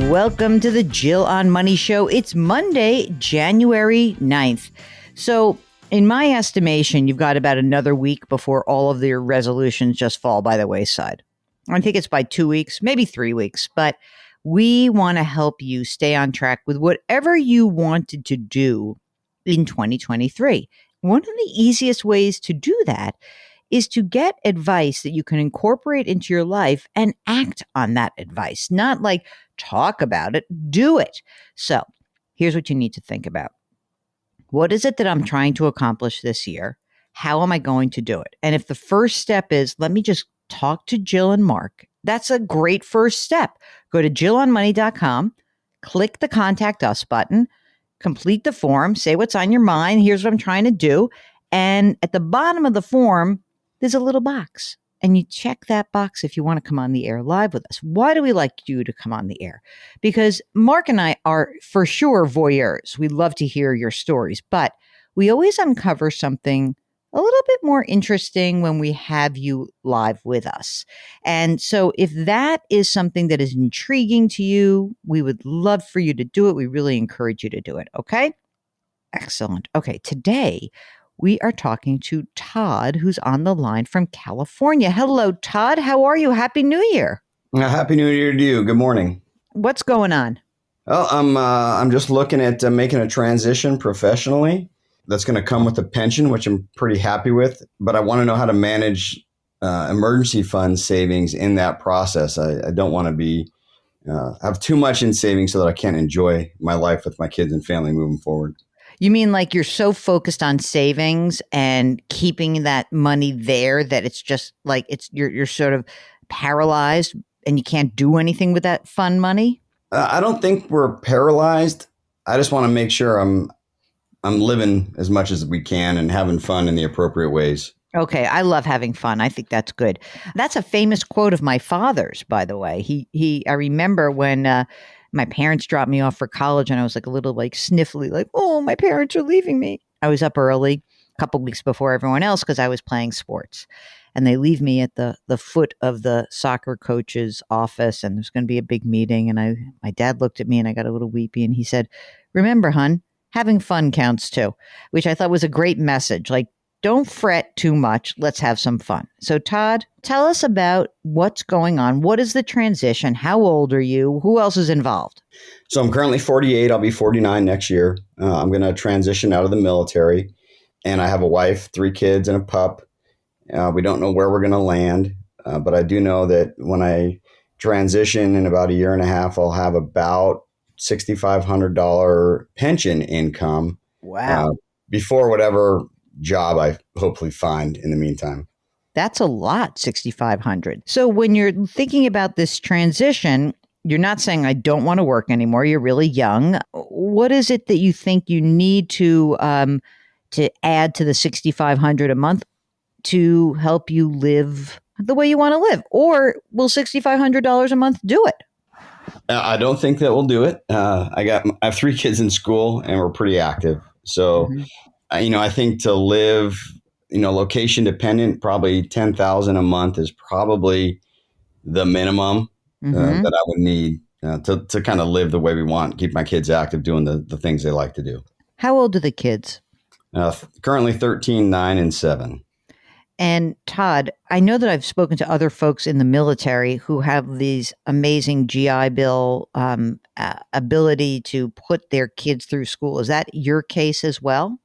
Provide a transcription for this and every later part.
Welcome to the Jill on Money Show. It's Monday, January 9th. So, in my estimation, you've got about another week before all of your resolutions just fall by the wayside. I think it's by 2 weeks, maybe 3 weeks, but we want to help you stay on track with whatever you wanted to do in 2023. One of the easiest ways to do that is to get advice that you can incorporate into your life and act on that advice, not like talk about it, do it. So here's what you need to think about. What is it that I'm trying to accomplish this year? How am I going to do it? And if the first step is, let me just talk to Jill and Mark, that's a great first step. Go to jillonmoney.com, click the Contact Us button, complete the form, say what's on your mind. Here's what I'm trying to do. And at the bottom of the form, there's a little box. And you check that box if you want to come on the air live with us. Why do we like you to come on the air? Because Mark and I are for sure voyeurs. We love to hear your stories, but we always uncover something a little bit more interesting when we have you live with us. And so if that is something that is intriguing to you, we would love for you to do it. We really encourage you to do it. Okay? Excellent. Okay. Today, we are talking to Todd, who's on the line from California. Hello, Todd. How are you? Happy New Year. Happy New Year to you. Good morning. What's going on? Well, I'm just looking at making a transition professionally. That's going to come with a pension, which I'm pretty happy with. But I want to know how to manage emergency fund savings in that process. I don't want to be have too much in savings so that I can't enjoy my life with my kids and family moving forward. You mean like you're so focused on savings and keeping that money there that it's just like you're sort of paralyzed and you can't do anything with that fund money? I don't think we're paralyzed. I just want to make sure I'm living as much as we can and having fun in the appropriate ways. Okay, I love having fun. I think that's good. That's a famous quote of my father's, by the way. I remember when my parents dropped me off for college and I was like a little like sniffly, like, oh, my parents are leaving me. I was up early, a couple weeks before everyone else because I was playing sports. And they leave me at the foot of the soccer coach's office and there's going to be a big meeting. And my dad looked at me and I got a little weepy and he said, remember, hun, having fun counts too, which I thought was a great message. Like, don't fret too much. Let's have some fun. So, Todd, tell us about what's going on. What is the transition? How old are you? Who else is involved? So I'm currently 48. I'll be 49 next year. I'm going to transition out of the military. And I have a wife, 3 kids, and a pup. We don't know where we're going to land. But I do know that when I transition in about a year and a half, I'll have about $6,500 pension income. Wow. Before whatever job I hopefully find in the meantime. That's a lot, 6,500. So when you're thinking about this transition, you're not saying I don't want to work anymore. You're really young. What is it that you think you need to add to the 6,500 a month to help you live the way you want to live? Or will $6,500 a month do it? I don't think that will do it. I have 3 kids in school and we're pretty active. So I think to live, location dependent, probably $10,000 a month is probably the minimum that I would need to kind of live the way we want, keep my kids active, doing the things they like to do. How old are the kids? Currently 13, 9, and 7. And Todd, I know that I've spoken to other folks in the military who have these amazing GI Bill ability to put their kids through school. Is that your case as well?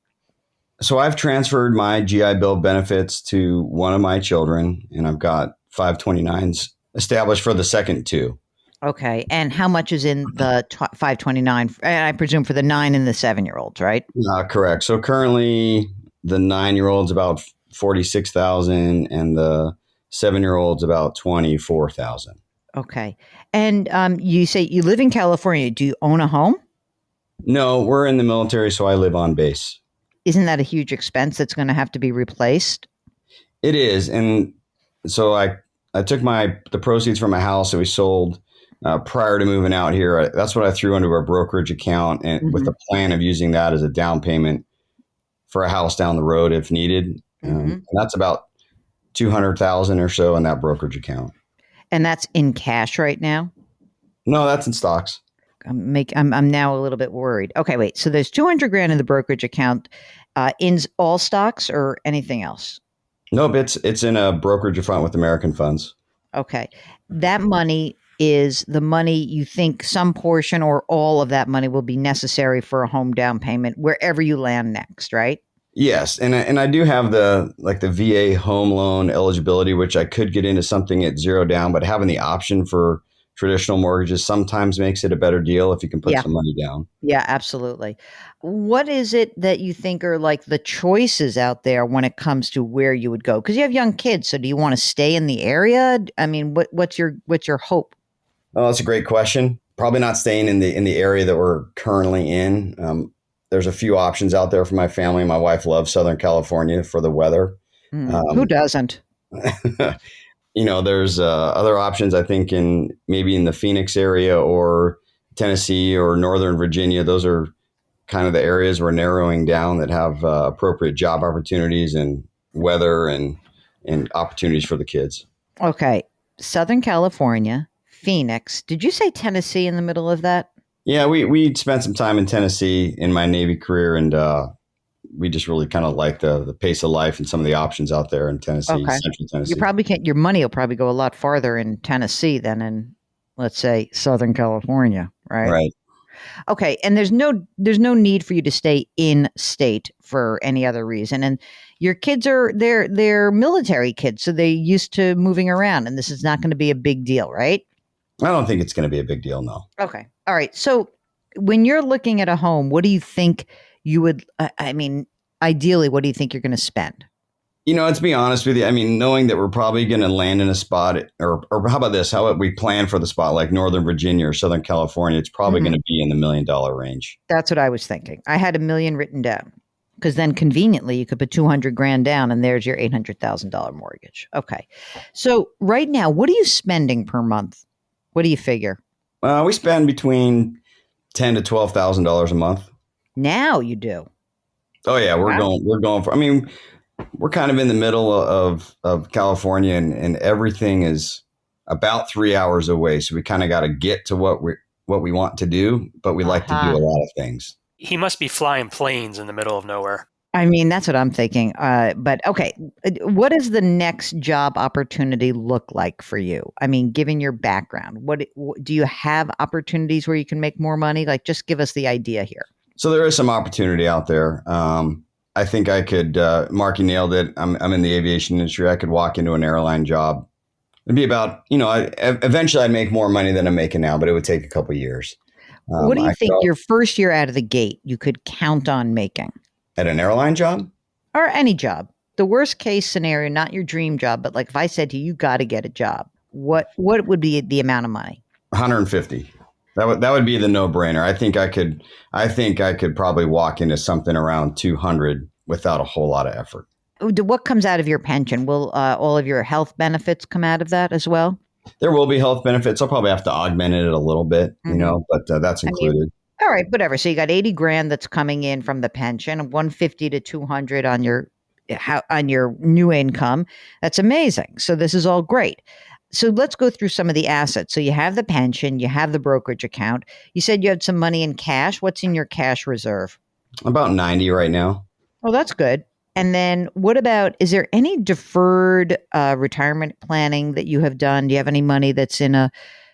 So I've transferred my GI Bill benefits to one of my children, and I've got 529s established for the second 2. Okay. And how much is in the 529? And I presume for the 9 and the 7-year-olds, right? Correct. So currently the 9-year-old's about 46,000 and the 7-year-old's about 24,000. Okay. And you say you live in California. Do you own a home? No, we're in the military, so I live on base. Isn't that a huge expense that's going to have to be replaced? It is. And so I took the proceeds from a house that we sold prior to moving out here. That's what I threw into a brokerage account and with the plan of using that as a down payment for a house down the road if needed. And that's about $200,000 or so in that brokerage account. And that's in cash right now? No, that's in stocks. I'm now a little bit worried. Okay, wait. So there's 200 grand in the brokerage account, in all stocks or anything else? Nope, it's in a brokerage account with American funds. Okay. That money is the money you think some portion or all of that money will be necessary for a home down payment wherever you land next, right? Yes, and I do have the VA home loan eligibility, which I could get into something at zero down, but having the option for traditional mortgages sometimes makes it a better deal if you can put Yeah. some money down. Yeah, absolutely. What is it that you think are like the choices out there when it comes to where you would go? Because you have young kids, so do you want to stay in the area? I mean, what's your hope? Oh, that's a great question. Probably not staying in the area that we're currently in. There's a few options out there for my family. My wife loves Southern California for the weather. Who Um, doesn't? there's other options. I think maybe in the Phoenix area or Tennessee or Northern Virginia. Those are kind of the areas we're narrowing down that have appropriate job opportunities and weather and opportunities for the kids. Okay, Southern California, Phoenix. Did you say Tennessee in the middle of that? Yeah, we spent some time in Tennessee in my Navy career, and we just really kind of like the pace of life and some of the options out there in Tennessee, Okay. Central You Tennessee. probably can't. Your money will probably go a lot farther in Tennessee than in, let's say, Southern California, right? Right. Okay, and there's no need for you to stay in state for any other reason. And your kids they're military kids, so they used to moving around, and this is not going to be a big deal, right? I don't think it's going to be a big deal, no. Okay, all right. So when you're looking at a home, what do you think you would? I mean, ideally, what do you think you're going to spend? To be honest with you, I mean, knowing that we're probably going to land in a spot, or how about this? How about we plan for the spot like Northern Virginia or Southern California? It's probably going Mhm. to be in the $1 million range. That's what I was thinking. I had 1 million written down because then conveniently you could put 200 grand down and there's your $800,000 mortgage. Okay. So right now, what are you spending per month? What do you figure? We spend between $10,000 to $12,000 a month. Now you do. Oh yeah, Wow. we're going for. I mean, we're kind of in the middle of California, and everything is about 3 hours away. So we kind of got to get to what we want to do, but we like to do Uh-huh. a lot of things. He must be flying planes in the middle of nowhere. I mean, that's what I'm thinking. But okay, what does the next job opportunity look like for you? I mean, given your background, do you have opportunities where you can make more money? Like, just give us the idea here. So there is some opportunity out there. I think I could. Marky nailed it. I'm in the aviation industry. I could walk into an airline job. It'd be about eventually I'd make more money than I'm making now, but it would take a couple years. What do you I could think your first year out of the gate you could count on making? at an airline job. Or any job. The worst case scenario, not your dream job, but like if I said to you, you got to get a job, what would be the amount of money? 150. That would be the no brainer. I think I could probably walk into something around 200 without a whole lot of effort. What comes out of your pension? Will all of your health benefits come out of that as well? There will be health benefits. I'll probably have to augment it a little bit, Mhm. but that's I mean, included. all right, whatever. So you got 80 grand that's coming in from the pension, 150 to 200 on your new income. That's amazing. So this is all great. So let's go through some of the assets. So you have the pension, you have the brokerage account. You said you had some money in cash. What's in your cash reserve? About 90 right now. Oh, that's good. And then what about, is there any deferred retirement planning that you have done? Do you have any money that's in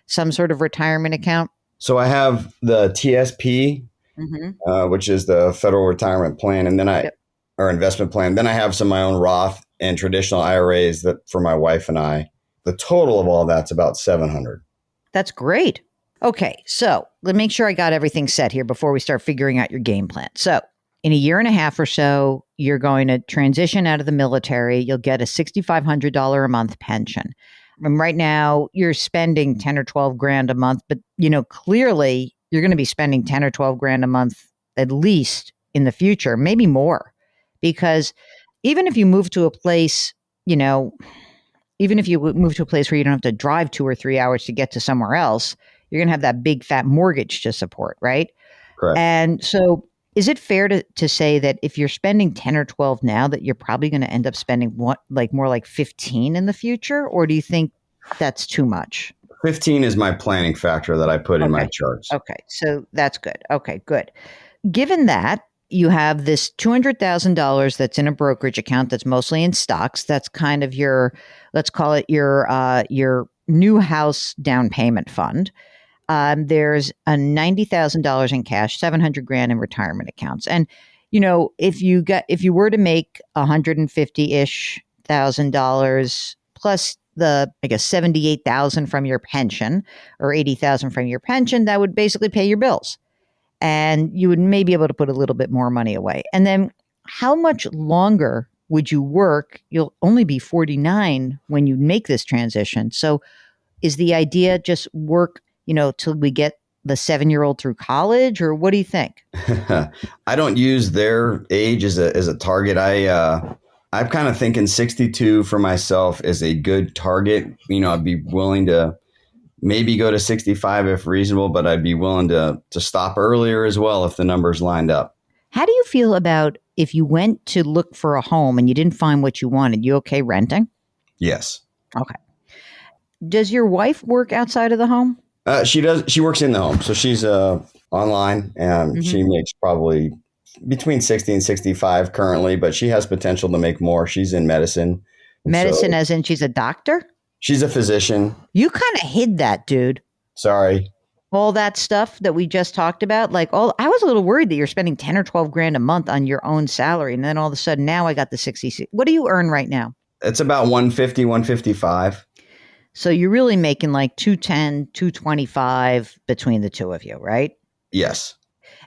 some sort of retirement account? So I have the TSP, Mm-hmm. which is the Federal Retirement Plan, and then Yep. or investment plan. Then I have some of my own Roth and traditional IRAs that for my wife and I. The total of all that's about 700. That's great. Okay, so let me make sure I got everything set here before we start figuring out your game plan. So, in a year and a half or so, you're going to transition out of the military. You'll get a $6,500 a month pension. And right now, you're spending 10 or 12 grand a month, but clearly you're going to be spending 10 or 12 grand a month at least in the future, maybe more. Because even if you move to a place, even if you move to a place where you don't have to drive 2 or 3 hours to get to somewhere else, you're going to have that big fat mortgage to support, right? Correct. And so is it fair to say that if you're spending 10 or 12 now, that you're probably going to end up spending more like 15 in the future? Or do you think that's too much? 15 is my planning factor that I put in my Okay. charts. Okay. So that's good. Okay, good. Given that you have this $200,000 that's in a brokerage account that's mostly in stocks, that's kind of your, let's call it your new house down payment fund. There's a $90,000 in cash, 700 grand in retirement accounts. And, if you were to make 150-ish thousand dollars plus the, I guess, 78,000 from your pension or 80,000 from your pension, that would basically pay your bills. And you would maybe be able to put a little bit more money away. And then how much longer would you work? You'll only be 49 when you make this transition. So is the idea just work, till we get the 7-year-old through college, or what do you think? I don't use their age as a target. I'm kind of thinking 62 for myself is a good target. I'd be willing to maybe go to 65 if reasonable, but I'd be willing to stop earlier as well if the numbers lined up. How do you feel about if you went to look for a home and you didn't find what you wanted? You okay renting? Yes. Okay. Does your wife work outside of the home? She does. She works in the home. So she's online, and she makes probably between 60 and 65 currently, but she has potential to make more. She's in medicine. Medicine as in she's a doctor? She's a physician. You kind of hid that, dude. Sorry. All that stuff that we just talked about, I was a little worried that you're spending 10 or 12 grand a month on your own salary. And then all of a sudden now I got the 66. What do you earn right now? It's about 150, 155. So you're really making like 210, 225 between the two of you, right? Yes.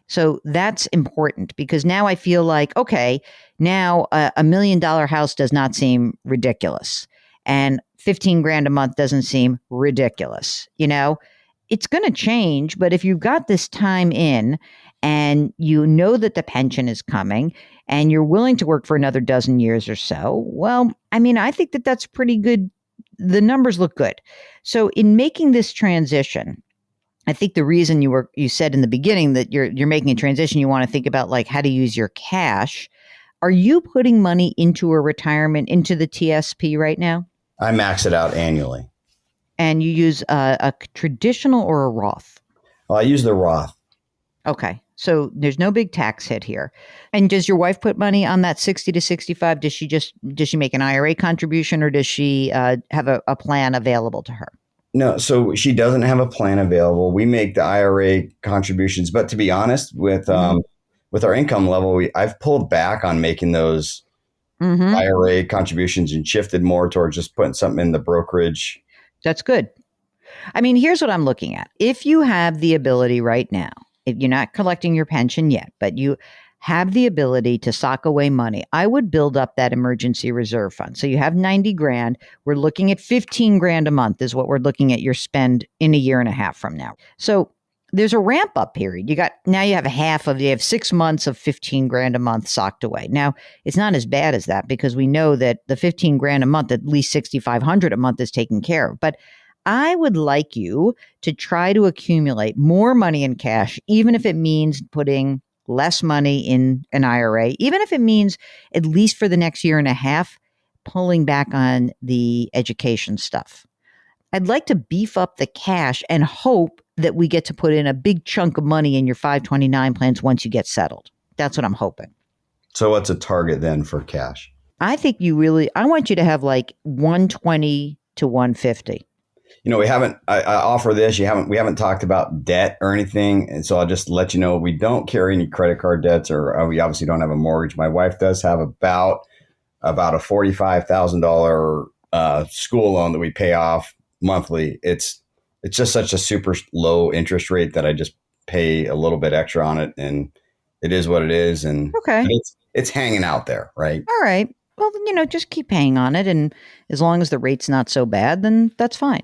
So that's important because now I feel like, okay, now a $1 million house does not seem ridiculous. And 15 grand a month doesn't seem ridiculous. It's going to change, but if you've got this time in and you know that the pension is coming and you're willing to work for another dozen years or so, well, I think that that's pretty good. The numbers look good. So in making this transition, I think the reason you said in the beginning that you're making a transition, you want to think about how to use your cash. Are you putting money into a retirement, into the TSP right now? I max it out annually. And you use a traditional or a Roth? Well, I use the Roth. Okay. So there's no big tax hit here. And does your wife put money on that 60 to 65? Does she make an IRA contribution, or does she have a plan available to her? No, so she doesn't have a plan available. We make the IRA contributions, but to be honest, with our income level, I've pulled back on making those IRA contributions and shifted more towards just putting something in the brokerage. That's good. Here's what I'm looking at. If you have the ability right now, if you're not collecting your pension yet, but you have the ability to sock away money, I would build up that emergency reserve fund. So you have 90 grand. We're looking at 15 grand a month is what we're looking at your spend in a year and a half from now. So there's a ramp up period. You have 6 months of 15 grand a month socked away. Now, it's not as bad as that because we know that the 15 grand a month, at least 6,500 a month is taken care of. But I would like you to try to accumulate more money in cash, even if it means putting less money in an IRA, even if it means, at least for the next year and a half, pulling back on the education stuff. I'd like to beef up the cash and hope that we get to put in a big chunk of money in your 529 plans once you get settled. That's what I'm hoping. So what's a target then for cash? I think I want you to have 120 to 150. I offer this. We haven't talked about debt or anything. And so I'll just let you know, we don't carry any credit card debts, or we obviously don't have a mortgage. My wife does have about a $45,000 school loan that we pay off monthly. It's just such a super low interest rate that I just pay a little bit extra on it, and it is what it is. And okay, it's hanging out there, right? All right. Well, just keep paying on it, and as long as the rate's not so bad, then that's fine.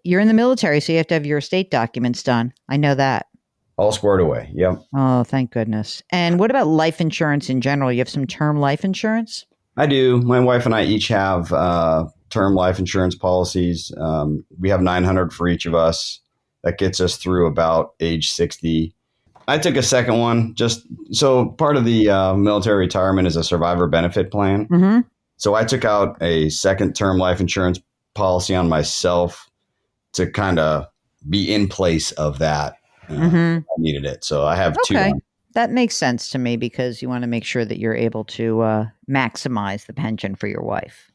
You're in the military, so you have to have your estate documents done. I know that. All squared away. Yep. Oh, thank goodness. And what about life insurance in general? You have some term life insurance? I do. My wife and I each have term life insurance policies. We have 900 for each of us. That gets us through about age 60. I took a second one so part of the military retirement is a survivor benefit plan. So I took out a second term life insurance policy on myself to kind of be in place of that. I needed it. So I have two. Okay. That makes sense to me because you want to make sure that you're able to maximize the pension for your wife.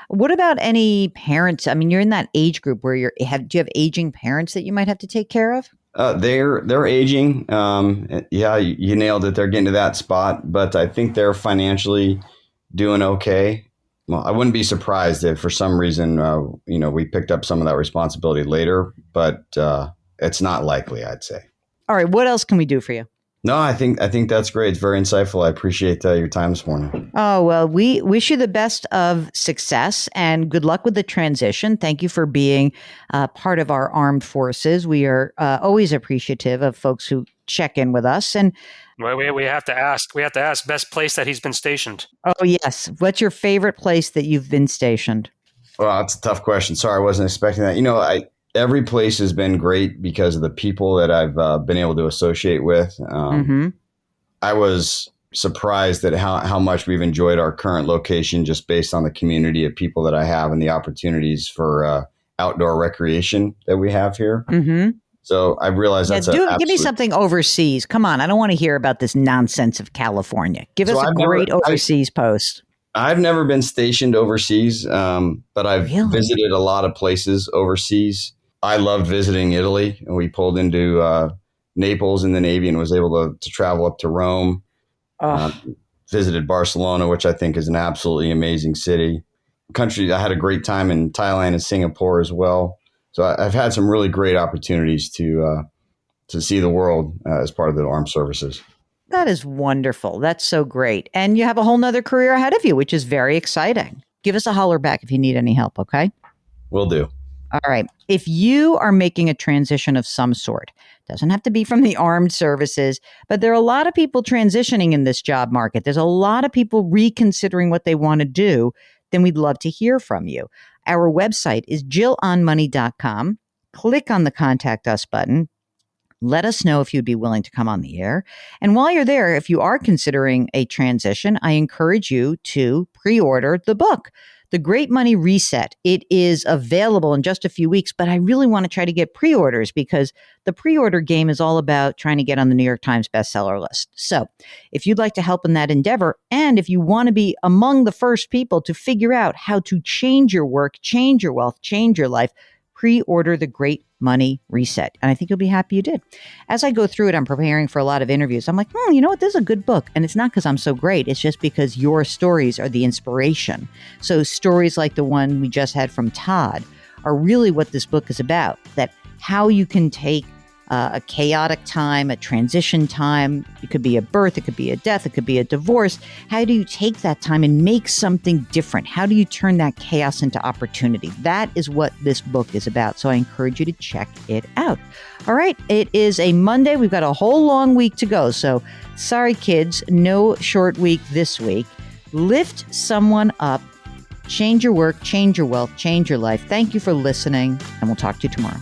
What about any parents? I mean, you're in that age group where do you have aging parents that you might have to take care of? They're aging. Yeah, you nailed it. They're getting to that spot, but I think they're financially doing okay. Well, I wouldn't be surprised if for some reason, we picked up some of that responsibility later, but it's not likely, I'd say. All right. What else can we do for you? No, I think that's great. It's very insightful. I appreciate your time this morning. Oh, well, we wish you the best of success and good luck with the transition. Thank you for being part of our armed forces. We are always appreciative of folks who check in with us. And well, we have to ask. We have to ask best place that he's been stationed. Oh, yes. What's your favorite place that you've been stationed? Well, that's a tough question. Sorry, I wasn't expecting that. Every place has been great because of the people that I've been able to associate with. I was surprised at how much we've enjoyed our current location just based on the community of people that I have and the opportunities for outdoor recreation that we have here. So I realized that's give me something overseas. Come on. I don't want to hear about this nonsense of California. Give us a great overseas post. I've never been stationed overseas, but I've visited a lot of places overseas. I loved visiting Italy, and we pulled into Naples in the Navy and was able to travel up to Rome. Visited Barcelona, which I think is an absolutely amazing city. I had a great time in Thailand and Singapore as well. So I've had some really great opportunities to see the world as part of the armed services. That is wonderful. That's so great. And you have a whole nother career ahead of you, which is very exciting. Give us a holler back if you need any help, okay? Will do. All right. If you are making a transition of some sort, doesn't have to be from the armed services, but there are a lot of people transitioning in this job market. There's a lot of people reconsidering what they want to do. Then we'd love to hear from you. Our website is jillonmoney.com. Click on the Contact Us button. Let us know if you'd be willing to come on the air. And while you're there, if you are considering a transition, I encourage you to pre-order the book, The Great Money Reset. It is available in just a few weeks, but I really want to try to get pre-orders because the pre-order game is all about trying to get on the New York Times bestseller list. So if you'd like to help in that endeavor, and if you want to be among the first people to figure out how to change your work, change your wealth, change your life, pre-order The Great Money Reset. And I think you'll be happy you did. As I go through it, I'm preparing for a lot of interviews. I'm like, you know what? This is a good book. And it's not because I'm so great. It's just because your stories are the inspiration. So stories like the one we just had from Todd are really what this book is about. That how you can take a chaotic time, a transition time. It could be a birth, it could be a death, it could be a divorce. How do you take that time and make something different? How do you turn that chaos into opportunity? That is what this book is about. So I encourage you to check it out. All right. It is a Monday. We've got a whole long week to go. So sorry, kids, no short week this week. Lift someone up. Change your work, change your wealth, change your life. Thank you for listening, and we'll talk to you tomorrow.